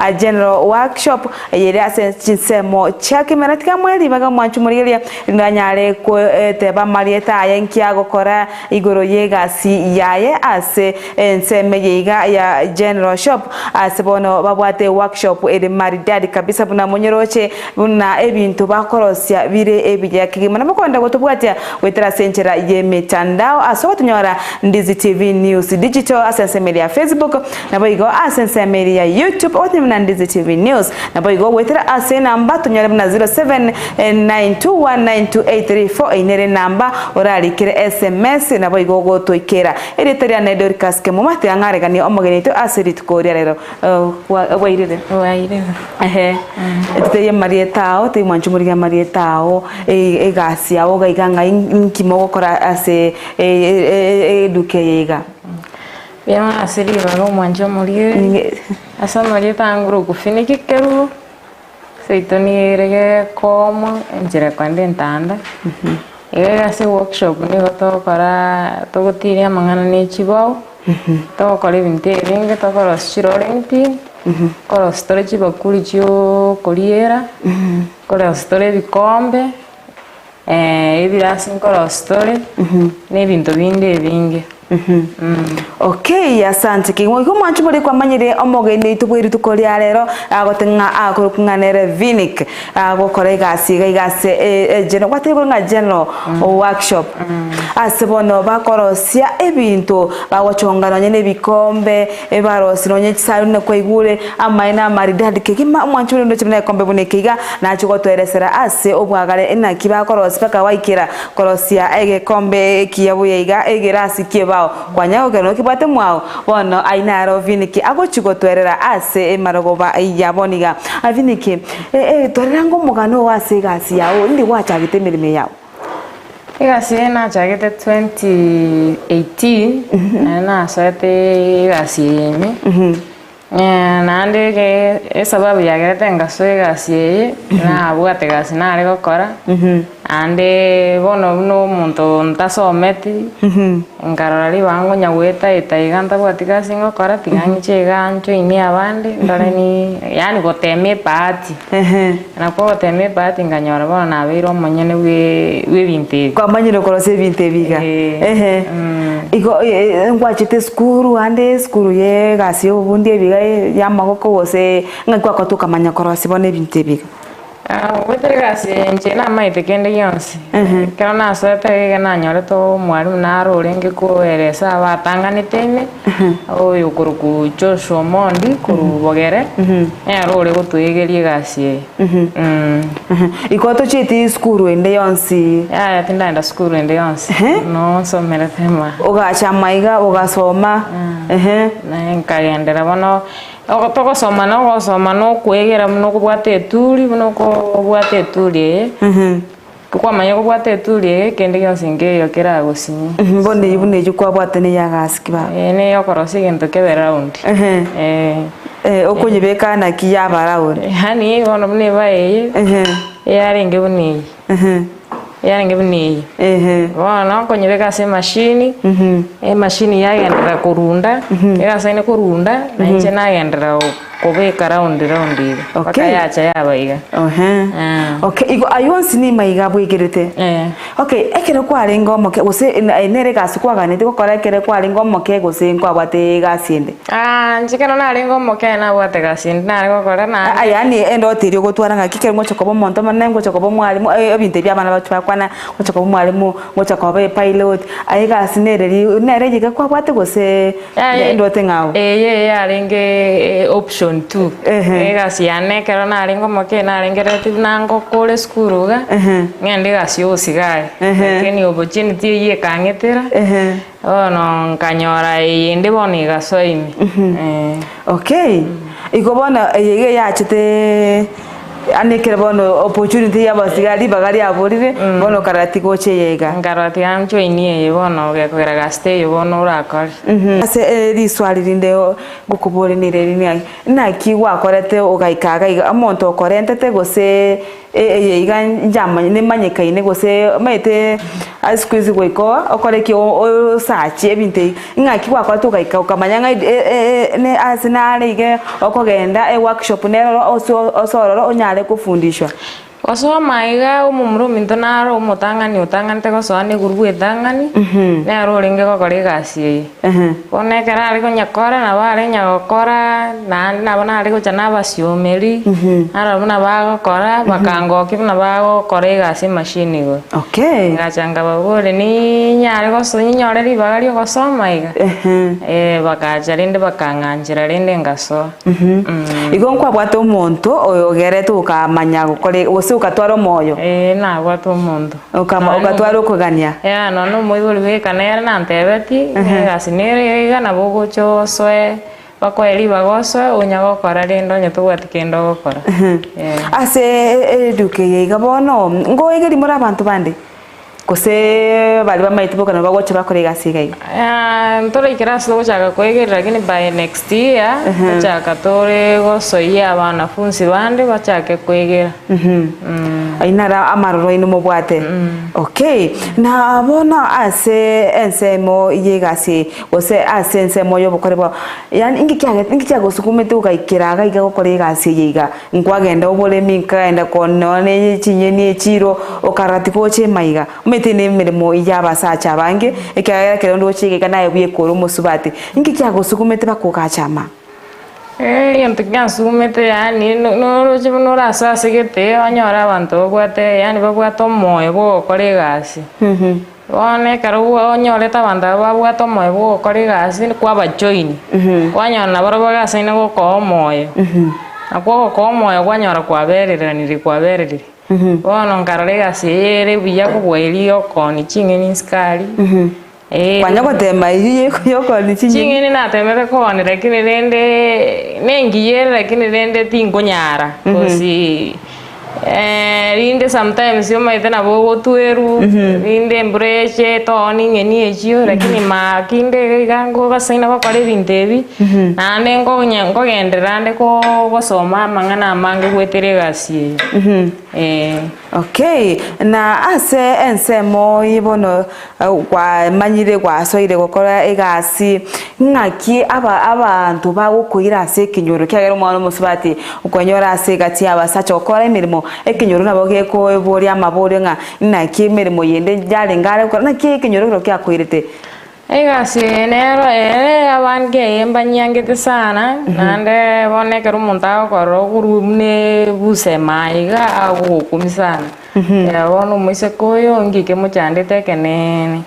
a general workshop yere ase chinsemo chake meratika mweli baga mwanchumuriria ndanyare ko teba marieta yankia gukora igoro yegasi yaye ase enseme yiga ya general shop ase bono babwate workshop ere maridadi kabisa buna monyoroche buna ebintu bakorosia bire ebijya kigimana bakonda gotubwatia wetera senchera ye mitandao aso tunyora Ndizi TV News Digital asense media Facebook na boigo asense media YouTube otimna Ndizi TV News na boigo wetera ase namba tunyora na 0792192834 inere namba oralikire SMS na boigo gotoikera eriteria nedor kaske mumate angarega ni omogenito aserit koria rero wairire eteye marietao te mwanchumuriga marietao egasi ao gaiganga inkimo gukora ase duke yega bema asiri baro mwanchumurie asa marieta nguru kufiniki keru seitoni rege komo enjere kwande ntanda ase workshop ni gotokora togotiria mangana ni chibao tokora ibintu ebinge tokora chiroring pin kora storage bakuri chio koriera kora storage bikombe ebirasi nkora storage n'ebintu binde binge Okay, asante kingwe ko mwanchu bari kwamanyire omogende itubwiri tukoria rero agotenga akokunganere Vinic agokora igase general watego nga general workshop asebono bakorosia ebintu bagochongana nyene bikombe ebarosiro nye tsarune kwigure amaina maridadi kigima mwanchu ndo chimna kombe bunekiga na chigotweresera ase obwagare ena kibakorosi paka waikira korosia ege kombe kiyabuye iga egerasi kieba kwanya ogeno kibate mwao bono ainaro Vinic agochigotwerera ase emarogoba yaboniga Vinic torerango mugano wase gasi yawo ndi wachagite mirime yawo igasi na chagite 2018 na sate gasi yeme na ndege sababu yagerete ngaso gasi na abwate gasi na ari gokora ande bono no muntu ntasometi ngarari bango nyaweta itaiganta bwatika singo kora tinganche gancho ini abande ndore ni yani goteme party na ko goteme party nganyora bono na biro monyene we binte kwa manyiro korose binte biga iko ngwachite skuru ande skuru ye gasi obundi biga yamagoko wose ngakwa kotuka manya korose bone binte biga wetegasi nchena maite kende yonsi kero na sote na nyore to mwalimu na rolenge ko eresa batanganitene oyo kuruku Joshua Mondi kurubogere role gutuigerie gasi ikoto chiti skuru ende yonsi tinda skuru ende yonsi no somera tema ogacha maiga ogasoma na nkayendera bono Toko soma no kwegera muno kubwate tuli muno kubwate tuli kwa manya kubwate tuli kende yonsinge yokera gosinyi mbone ibune jukwa bwate ne yagaski ba ne yokorosi gento kebe round okonyebeka na kiyaba round hani bono mune baye yarenge buni yaringe buni wana konyebeka se machine machine yagendera kurunda yasaine kurunda na nje nagendera kobeka round paka yacha yabaiga okay igo ayonsi ni maiga bwigirite okay ekere kwa rengo moke gose enere gasi kwa ganete gukora ekere kwa rengo moke gose kwa bwate gasinde njikeno na rengo moke na bwate gasinde na gukora na yani endo tiri gutwara ngakike ngo chokobo monto manengo chokobo mwalimu ebinte byabana bachwakwana ngo chokobo mwalimu ngo chokobo pilot ai gasinere nere jiga kwa bwate gose endo tengao yarenge option 2 gasi ane kero na rengo moke na rengerete nango kole skuruga ngende gasi osigaye keni opportunity ye kangetera ono kanyora yende boni gasoimi okay igobona yege yachite anekere bono opportunity yabasigari bagari aborire bono karati goche yega ngarati ancho inie bono gekwera gaste bono urakora ase riswali rinde gukubore nireri na kiwa korete ugaikaga amonto korente te gose yega njama ne manyeka ine gose maite squeeze goiko okore ki o sachi ebinte ngaki kwa tukaika ukamanya ne asinale ige okogenda workshop nero osororo onyale kufundishwa Osoma iga umumru mintonaro umutangani utangante gosoane gurubu etangani ne roringe gokore gasi one kerari konyakora na bare nyakora na bona ari gochana basiomeri ara bona bagokora bakangoki bona bagokora gasi machine go okay ngachanga babore ni nyare gosonyi nyoreri bagari gosoma iga bakaja rinde bakanganjira rinde ngaso igonkwa bwato umuntu oyogere tukamanya gukore ukatwara moyo na gwato mundo ukatwara ukugania no moyo kana na ntebeti gasinere gana bogocho soe bakweli bagoswe unyagokora rindo nyetugwatikendo gokora ase duke yiga bono ngo igeri muri abantu bande kose bali bamaitiboka na bagocha bakore gasiga ntore ikiraso gochaka kwegera lakini by next year gochaka tore gosoia abanafunzi bande bachake kwegera ainara amaroro ino mobwate okay na bona ase ensemo yegasi ose ase ensemo yo bokoreba yani ingikyago sukumete ukaikiraga iga gokore gasi yiga nkwagenda obole minka enda konone chinyeni echiro okaratiko chemaiga metene mirimo yabasacha bange ekaya kero ndo chige kana ebuye koro musubati ingikyago sukumete bakukachama yanto kyansumete yani no chibuno rasa segete anyora abantu gwate yani bagwato moyo bokore gasi one karo onyoreta banda bagwato moyo bokore gasi kwa bajoini wanyona barabaga saina goko moyo akwo goko moyo gwanyora kwaberera niri kwaberera bono nkarore gasi ere buya kubweli okoni chingeni skali kwanya gotema iye yoko ni chingeni na temere ko ni lakini rende nengiye lakini rende tingonyara kosi rinde sometimes yo maitena bogo tueru rinde mbreche toni ngeni echio lakini makinde gango gasaina bakore bintebi nande ngo genderande ko gosoma mangana mange gwetere gasi okay na ase ensemo yibono kwa manyire kwa soire gukora egasi ngaki abantu bagukuira ase kinyoro kyagero mwana musubati ukonyora ase gati abasacha gukora emirimo ekinyoro nabo geko ebori amabori nga naki emirimo yende jale ngare gukora naki kinyoro kyakwirite egasi nero abange embanyangete sana nande bonekero muntago koro gurumne busemaiga agukumisana bono muise koyo ngike muchandete kenene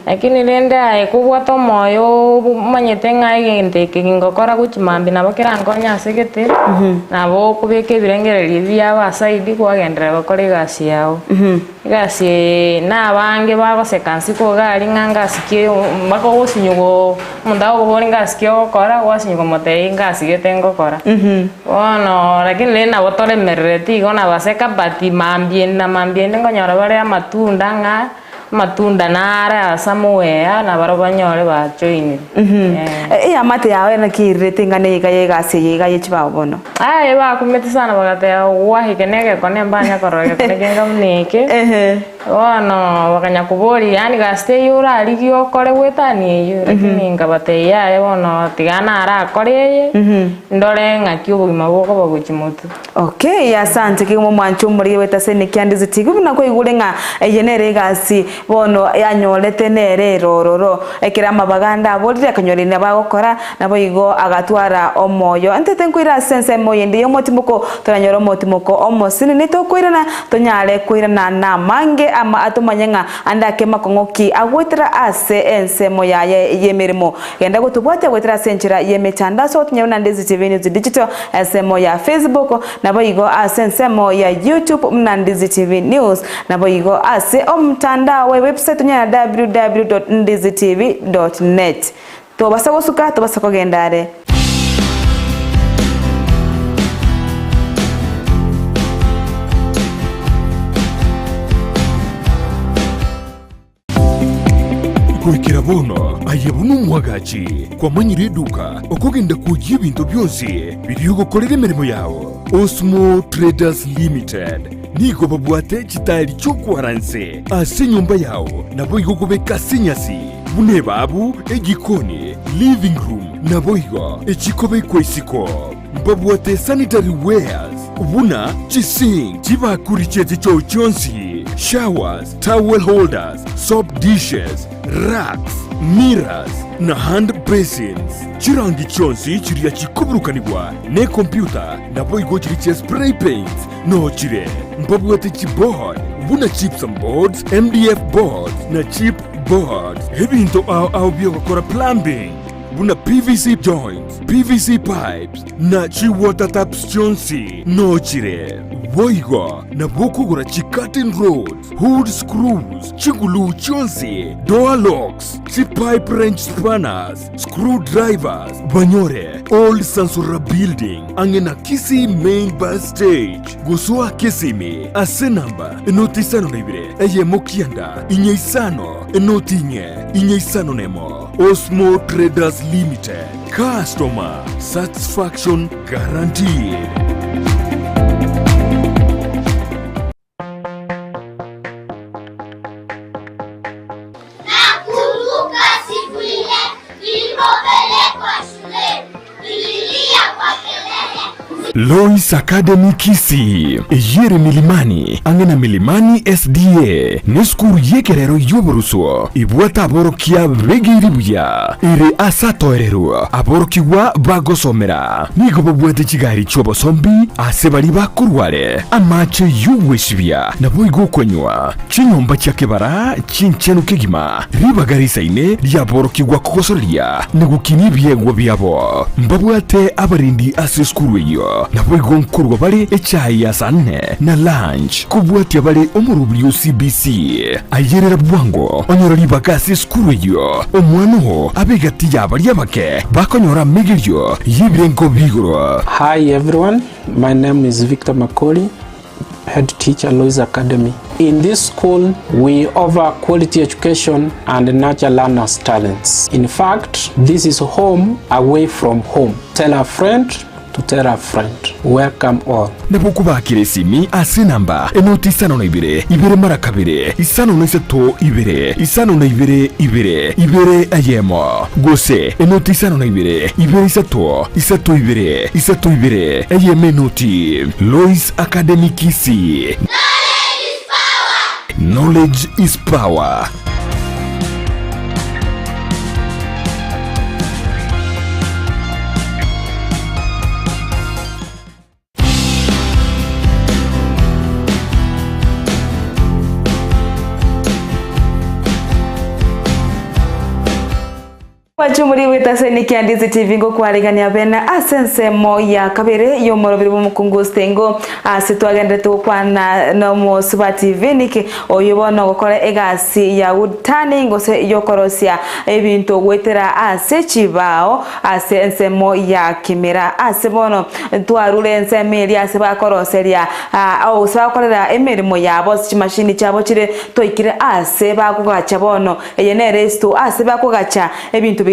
lakini lenda ekubwato moyo manyete ngai ngente ngokora guchimambi nabo kirangonya segete nabo kubeke birengereri bya basaidi kwagendera bakore gasi yao gasi na bange bagosekansi ko gari nganga sikye bako gusinyugo mundago bori ngasi okora wasinyugo motei ngasi getengo kora bono lakini lena botore merreti gona baseka bati mambiende ngonyora bare matunda nara samuea na baro banyore ba join amate yawe na kirete ngane yegasi yechiba bono ba kumete sana bagate wahi kenege kone mbanya koroge kenega mneke ono wakanya kubori yani gaste yura aligio kore wetani yo lakini ngabate ya bono tigana ara kore ndore ngaki ubuma boko baguchimoto okay asante kimo mwancho muri wetase ne kyandize tigubuna ko igurenga yenere gasi bono yanyorete nere rororo ekira mabaganda aborire kanyorine bagokora nabo igo agatwara omoyo antete nkwira sense moyo ndi yomotimuko turanyoro motimuko omosini nitokwirana tonyale kwirana na mange ama atumanyenga andake makongoki agwetera ase ensemo yaye yemirimo genda gutubwate gwetera senchira yemetanda so tunyabona ndezi TV News Digital ensemo ya Facebook nabo igo ase ensemo ya YouTube mnandizi TV News nabo igo ase omtandao website nya www.ndizitv.net to basagosuka to basakogendare Kurikira buno ayebunu mwagachi kwa manyire duka okogenda kujia ibintu byose biri gukorera imirimo yawo. Osmo Traders Limited nigo babwate chitari cyokwaranse ase nyumba yawo nabo igogobeka sinyasi bune babu egikoni living room nabo igo echikobe kwesiko babwate sanitary wares buna chising chibakurichete cyo cyonsi showers, towel holders, soap dishes, racks, mirrors na hand basins. Chirangi chonsi chiria chikuburukanibwa ne computer nabo igo chiriche spray paints no chire mbabwate chipboard buna chips and boards, MDF boards na chip boards ebinto au byokora plumbing buna PVC joints, PVC pipes na chi water taps chonsi no chire boigo na bokugura chi curtain rods, hood screws, chigulu chonsi, door locks, chi pipe wrench spanners, screwdrivers, banyore, old Sansura building, angena Kisi main bus stage, gusua Kisimi, ase namba, enoti sano nebire, eye mokianda, inye isano, enoti inye isano nemo, Osmo Traders Limited, customer satisfaction guaranteed. Lois Academy Kisi yere milimani angena milimani SDA neskuru yekerero yoboruso ibwata aborokia begiribuya ire asatoerero aborokiwa bagosomera nigo babwate kigari cyobosombi ase bari bakurware amache yuweshibya nabo igokonywa chinyomba cyakebara chinchenu kigima ribagarisa ine ryaborokiwa kokosoria negukini byegwa byabo mbabwate abarindi ase skuru yo nabo igonkurwa bari ecyayi ya sanne na lunch kubwati bari omurubyo CBC ayerera bwango onyorori bakasi skuru yo omwano abegati yabari abake bakonyora migiryo yibrengo bigoro. Hi everyone, my name is Victor Makoli, head teacher Lois Academy. In this school, we offer quality education and nurture learners' talents. In fact, this is home away from home. Tell a friend to tell a friend. Welcome all. Nabukubakire simi ase namba enoti isano na ibere mara kabiri isano na isato isano na ibere ayemo gose enoti isano na ibere isato ibere ayeme noti. Lois Academy Kisi. Knowledge is power. Wachumuri witase ni Kiandizi TV ngo kwarigania bena asensemo ya kabere yo morobiri bumukungu stengo asitwagende tukwana no Musuba TV niki oyobona gukora egasi ya woodturning ngose yokorosia ebintu gwetera ase chibao asensemo ya kimera asebono twarure ensemeri ase bakoroseria au sakorera emirimo yabo chimashini cyabo kire toikire ase bakugacha bono eyene resto ase bakugacha ebintu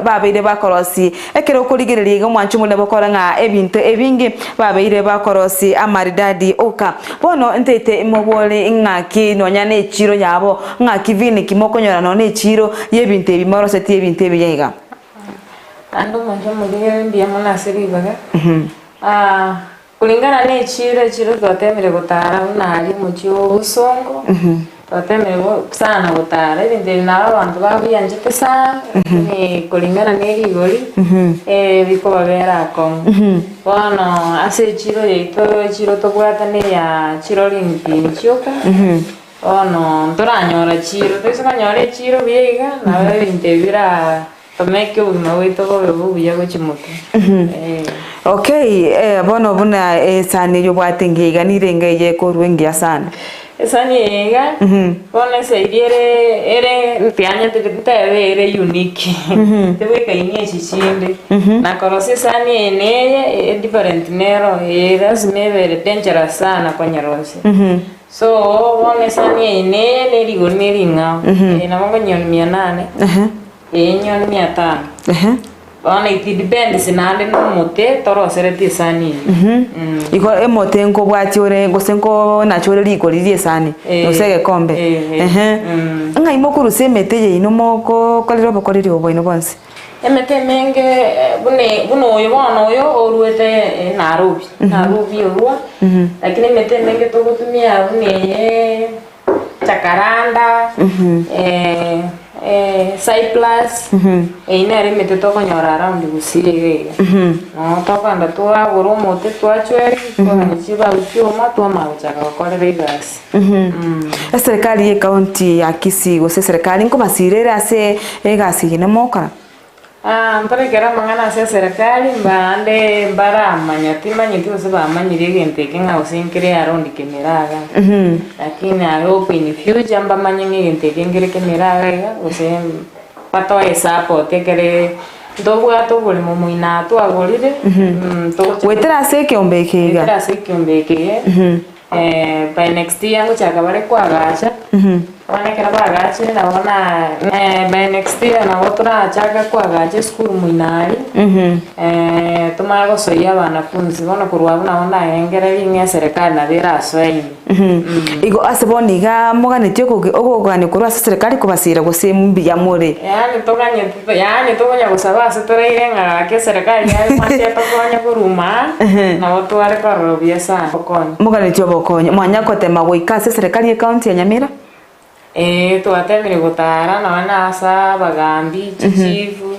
babeire bakorosi ekero kurigereriga mwanchu mune bakora nga ebintu ebingi babeire bakorosi amaridadi oka bono ntete imobole ngaki nonyane chiro yabo ngaki vini kimokonyora none chiro yebintu ebimoroseti ebintu ebiyiga ando mwanchu mune ndiye mona seribaga kulingana ne chiro twatemere gutara unali mucho usongo twatemere sana gutara ibindi n'abantu babiyanjete sana ni kulingana n'igori biko babera ko bono ase chiro to gwatane ya chiro limpi cyoka ono toranyora chiro tosanyora chiro biega na ibindi bira tomeke ubimawito bubuya gochimuto okay bono buna sani yo bwatengiga nirengeye ko rwengia sana esaniega bono ere pianya te unique te weka inye chichinde na korosi sani ene different nero eras mevere dangerous sana kwa nyarosi so bono sani ene ne rigo neringa na mongo nyon 800 Nyoni 500. Ona itidepend sinande no mote toro sereti sani. Iko emote ngo bwati ore ngo senko na chore liko lilie sani. No sege kombe. Nga imokuru semete ye ino moko kolero bokoriri oboino bonse. Emete menge buno oyo bono oyo oruete Nairobi orua. Lakini emete menge togotumia buneye chakaranda Cyprus inere mete tokonyora around gusire no tokanda twagura omote twachweri twanichiba ukioma twamaguchaga gokorera igasi. Serikali ye county ya Kisii gose serikali nko basirere ase egasi gine mokara ntorekera mang'ana ase serikali mbande mbaramanyati manyiti gose bamanyire egento eke ng'a gose nkere around Kemeraga lakini ago in future mbamanye egento eke nkere Kemeraga iga gose batoe support ekere ndobwate oboremo moina twagorire wetera ase ekiombe eke iga wetera ase ekiombe eke by next year ngochaka bare kwagacha wanekera bagachire nabona by next year nabo turachaka kwagacha school muinari tumara gosoia abanafunzi bono kurwa buna engere ringe serikali nabera aswaini igo aseboniga moganetio ogogani kurwa serikali kubasira gose mbiya more yani togonya gusaba ase toreire ng'ake serikali yayo mate togonya kuruma nabo tware korobia sana bokonya moganetio bokonya mwanya kotema goikase serikali ya county ya Nyamira twatemire gutara na asa bagambi chichifu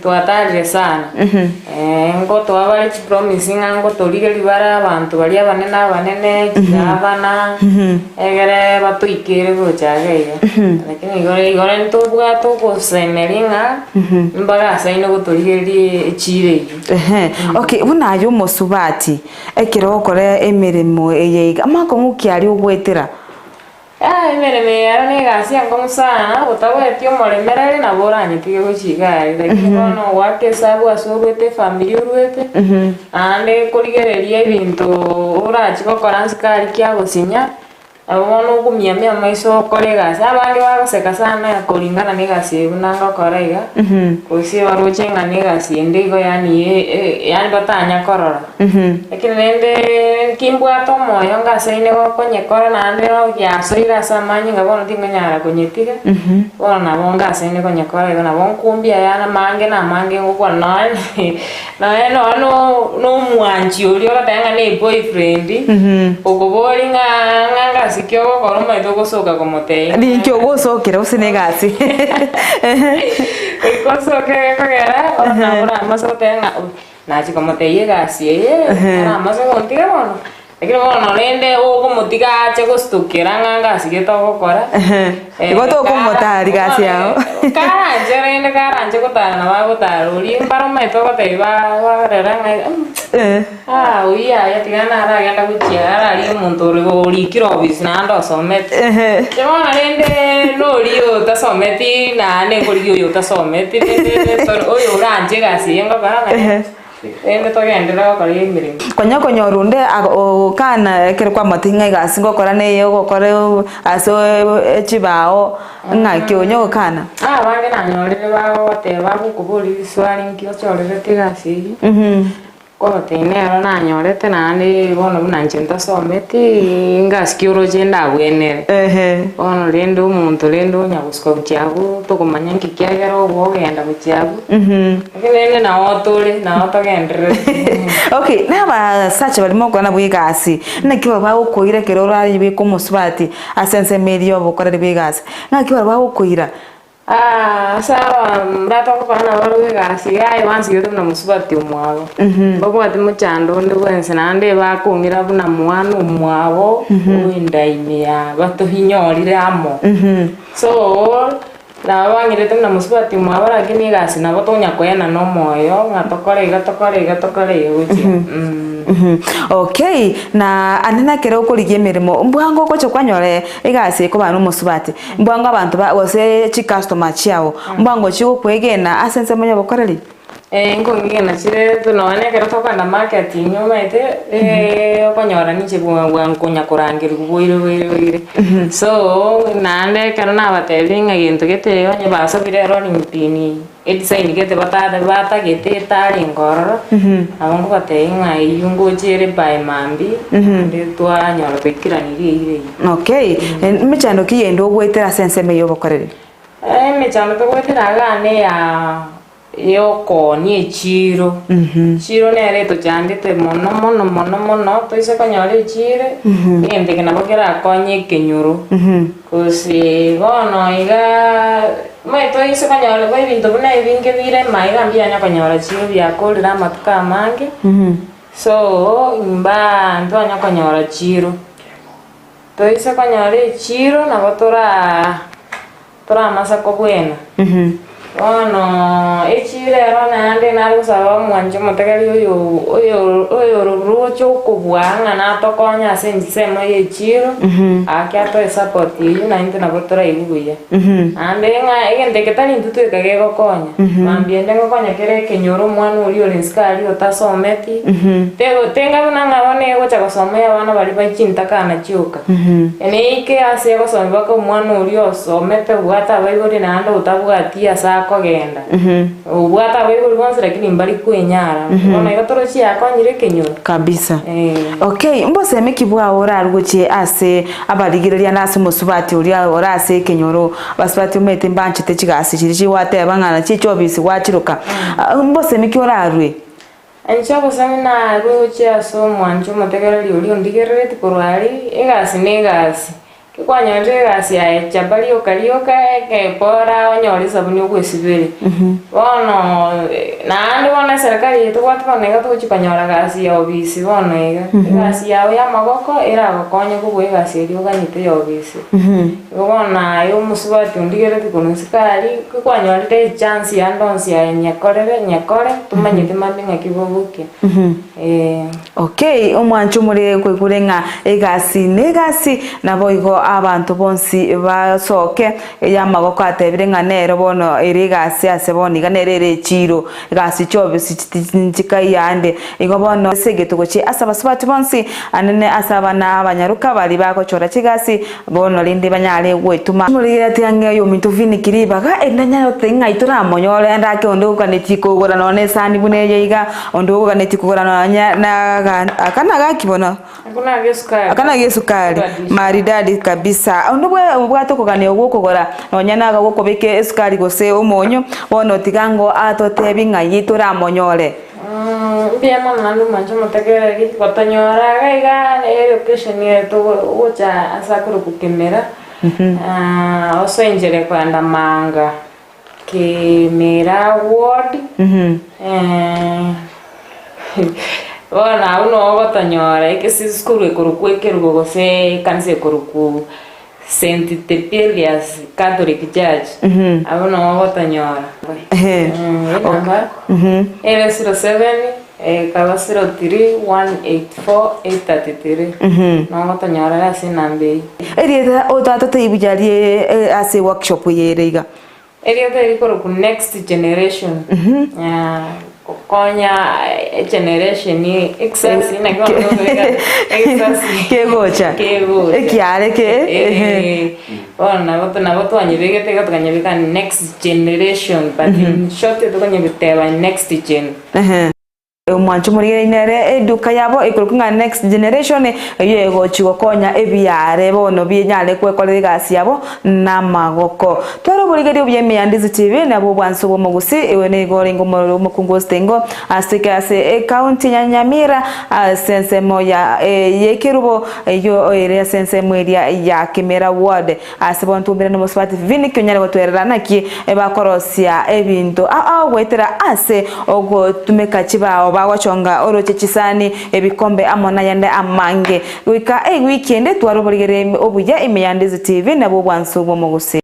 twatarire sana ngo twabari promising ngo torire libara abantu bari abanene kirabana egere batuikire gochageye lakini igore ntobwa togoseneringa mbaga saino gotorire chire okay buna yo mosubati ekero kore emirimo eyeiga amako mukiari ugwetera emereme yaro negasi yango sana utagwetio moremerere na boranyitiye gochigari lakini bono wake sabu asobete family urwete ande kurigereria ibintu urachi gokora nsikari kya gosinya abono gumia maiso kolegasi abange bagoseka sana kuringana negasi bunanga koraiga kusi baruchenga negasi ndigo yani batanya korora lakini nende kimbwato moyo ngaseine gokonyekora nande no yasoira samanyi ngabono tinganyara konyetiga bona nabo ngaseine konyekora igo nabo nkumbia yana mange ngokwa no mwanchi uri ogatanga ne boyfriend okobori nganga sikyo gokora maito gosoka komotei ni kyo gosokera usinegasi ikosoke kagera ona masotenga nachi komotei gasi na maso kontiga bono lakini bono nende ogomotiga ache gostukira nganga sigito gokora igoto komotari gasi yao karanje gotara na bagotara uri mbaro maito gotei bareranga uya yatigana aragenda guchiara ari omuntu uri kirobisi nando asomete jemona nende noriyo tasometi na nekoriyo yo tasometi oyo uranje gasi yengo baranga ende togendera gokora emirimo konyorunde kana kere kwa matinga igasi ngokora neyo gokora aso echibao ng'aki onyo kana bange nanyorire bagoteba gukuburi swali nkio chorerete gasi kotenero nanyorete nandi bono bunanche ntasometi ngasikiro ndabwenere bono rende omuntu rende onyagusuka buchiabu tokomanya nkikiagera obwo ogenda buchiabu lakini nawo togenderere okay nabasacha barimo kwana bwigasi nakiba bagukoire kero rari biko musubati asense medio bokorere bwigasi nakiba bagukoira sawa mrata ko bana baruwe gasi yayi wansi yoto na musubati umwabo bako ati muchando ndi wense nande bakungira buna mwana umwabo winda imya bato hinyorire amo so na bangire na musubati umwabo lakini gasi na bato nyakwena no moyo ngatokore uchi okay na anena kero kurigie mirimo mbwango kocho kwanyore igasi ko banu musubati mbwango abantu bose chi customer chiao mbwango chi kwegena asense manya bokoreri ngongigena chire tunoone kero tokanda marketing umaite okonyora niche bwankonya kurangiri kuboire so nande kero nabatebi ng'a gintu gete onye basobire ero limpini edisign gete batagete tari ngororo abongo batei ng'a iyungochire by mambi ndi twanyora bekiranirie ire. Okay, mechano kiyendo gwetera sense meyo bokorere mechano togwetera gane ya yokoni echiro chiro nere tochandete mono toise konyora echire ngende ke nabo kerakonye kenyoro kosi bono iga mai toise konyora bo ebinto buna ebinge bire maiga mbianya konyora chiro byakorera amatuka amange so imba ntonya konyora chiro toise konyora echiro nabo tora masako bwena ono echirero nande nagusaba mwanjo mutegeri oyo rucho kubwanga natokonya sensemo yechiro akiato support yiyo nante nabotora ibuya ande nga egende ketani ntutu ekagego konya mambiende ngokonya kere kenyoro mwana uri olenskali otasometi tenga nanga bone gocha gosomea bana bali bachinta kana chioka ene ike ase gosomba ko mwana uri osomete bwata baigori nando utabwatia kogenda ubwata bwego rwonse lakini mbali kwenyara ona yotorochi yakonyire kenyoro kabisa okay mbose mekibwa ora rugoche ase abaligireria nase musubati uri ora ase kenyoro basubati umete mbanchite chigasi chiri wate abangana chicho bisi wachiruka mbose mekibwa arwe enchabo samina rugoche aso mwanjo mutegereri uri ondigerere tikorwari egasi negasi kwanyonje gasi ya chabali okalioka ke pora onyori sabuni okwesibere bono nandi bona serikali yetu kwatwanega tuchikanyora gasi ya obisi bono ega gasi ya magoko era gokonye kubwe gasi eri oganyite ya obisi bona yo musubati ondigere tikonusikali kwanyonje chance ya ndonsi ya nyakore tumanyite mabinga kibobuke okay omwanchu muri kwekurenga egasi negasi naboigo abantu bonsi basoke ya magoko atebire ng'a nero bono eri gasi ase boni ga nerere chiro gasi chobe sichika yande igo bono segetugochi asaba subati bonsi anene asaba na abanyaruka bali bakochora chigasi bono lindi banyale gwetuma muri tiange yo mintu vinikiri baga endanya yotenga itura monyole ndake ondo kanetiko gora none sani bune yiga ondo kanetiko gora na akana gakibona akana gesukari maridadi kabisa ndubwe ubwato kugane ogukogora nonyanaga gukobeke esukari gose omonyo bono tigango atotebi ng'a yitura monyole Biema manu manjo mutegere gitwatanyora gaiga education yetu ucha asakuru kukemera oso injere kwanda manga Kemera ward bona uno gotanyora ikisi skuru ekurukwekero gose kanse ekuruku Saint Tepelias Catholic Church abono gotanyora number 07 0 no gotanyora ase nambe erieta otatate ibujali ase workshop yerega erieta ikuruku next generation konya generation ni excess ina kwa excess kegocha ekiare ke ona boto anyebegete gatanyebeka next generation but in short to kanyebeteba next gen mwanchu muri inere eduka yabo ikurukunga next generation yego chigokonya ebiare bono byenyale kwekolera gasi yabo na magoko twaro burigeri byemyandizi TV nabo bwanso bo mugusi ewe ne gore ngomoro mukungo stengo asika ase county ya Nyamira sense moya yekirubo yo area sense mweria ya Kemera ward asibontu mbere no muswati vini kyonyale gotwerera naki ebakorosia ebinto wetera ase ogo tumeka chibao bagwachonga oroche chisani ebikombe amona yande amange wika weekend twaro burigere obuya imyandizi TV nabo bwanso bo mugusi